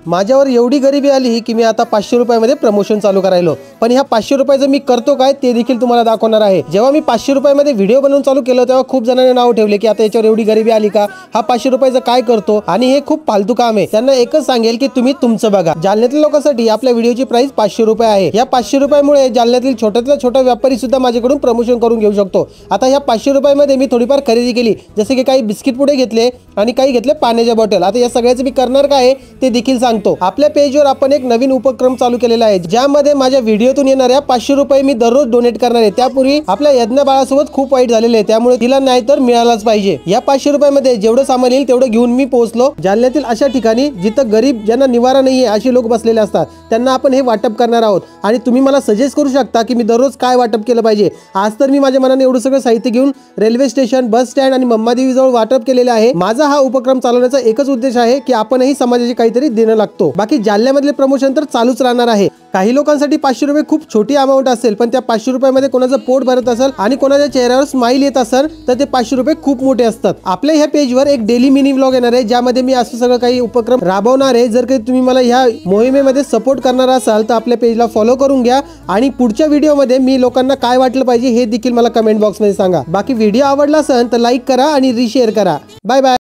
माझ्यावर एवढी गरिबी आली की मी आता 500 रुपयामध्ये प्रमोशन चालू करायलो, पण ह्या 500 रुपयाचं मी करतो काय ते देखील तुम्हाला दाखवणार आहे। जेव्हा मी 500 रुपयामध्ये व्हिडिओ बनवून चालू केलं तेव्हा खूप जणांनी नाव ठेवले की आता याच्यावर एवढी गरिबी आली का, हा 500 रुपयाचं काय करतो आणि हे खूप फालतू काम आहे। त्यांना एकच सांगेल की तुम्ही तुमचं बघा। जालन्यातील लोकांसाठी आपल्या व्हिडिओची प्राइस 500 रुपये आहे। या 500 रुपयामुळे जालन्यातील छोट्यातला छोटा व्यापारी सुद्धा माझ्याकडून प्रमोशन करून घेऊ शकतो। आता ह्या 500 रुपयामध्ये मी थोडीफार खरेदी केली, जसे की काही बिस्किट पुडे घेतले आणि काही घेतले पाण्याच्या बॉटल। आता या सगळ्याचं मी करणार काय ते देखील सांगतो। आपल्या पेजवर आपण एक नवीन उपक्रम चालू केलेला आहे, ज्यामध्ये माझ्या व्हिडिओतून येणाऱ्या 500 रुपये मी दररोज डोनेट करणार आहे। त्यापूर्वी आपल्या यज्ञ बाळासोबत खूप वाईट झालेले आहे, त्यामुळे तिला नाही तर मिळालाच पाहिजे। या 500 रुपयामध्ये जेवढं सामान येईल तेवढं घेऊन मी पोहोचलो जालन्यातील अशा ठिकाणी जिथं गरीब ज्यांना निवारा नाहीये असे लोक बसलेले असतात, त्यांना आपण हे वाटप करणार आहोत। आणि तुम्ही मला सजेस्ट करू शकता की मी दररोज काय वाटप केलं पाहिजे। आज तर मी माझ्या मनाने एवढं सगळं साहित्य घेऊन रेल्वे स्टेशन, बस स्टँड आणि मम्मादेवी जवळ वाटप केलेले आहे। माझा हा उपक्रम चालवण्याचा एकच उद्देश आहे की आपणही समाजाची काहीतरी देणं लागतो। बाकी जालन्यामधले प्रमोशन तर चालूच राहणार आहे। काही लोकांसाठी 500 रुपये खूप छोटी अमाऊंट असेल, पण त्या 500 रुपयामध्ये कोणाचं पोट भरत असेल आणि कोणाच्या चेहऱ्यावर स्माइल येत असेल तर ते 500 रुपये खूप मोठे असतात। आपल्या ह्या पेजवर एक डेली मिनी व्लॉग येणार आहे, ज्यामध्ये मी असं सगळं काही उपक्रम राबवणार आहे। जर काही तुम्ही मला ह्या मोहिमेमध्ये सपोर्ट करणार असाल तर आपल्या पेजला फॉलो करून घ्या आणि पुढच्या व्हिडिओमध्ये मी लोकांना काय वाटलं पाहिजे हे देखील मला कमेंट बॉक्समध्ये सांगा। बाकी व्हिडिओ आवडला असेल तर लाईक करा आणि रिशेअर करा। Bye bye.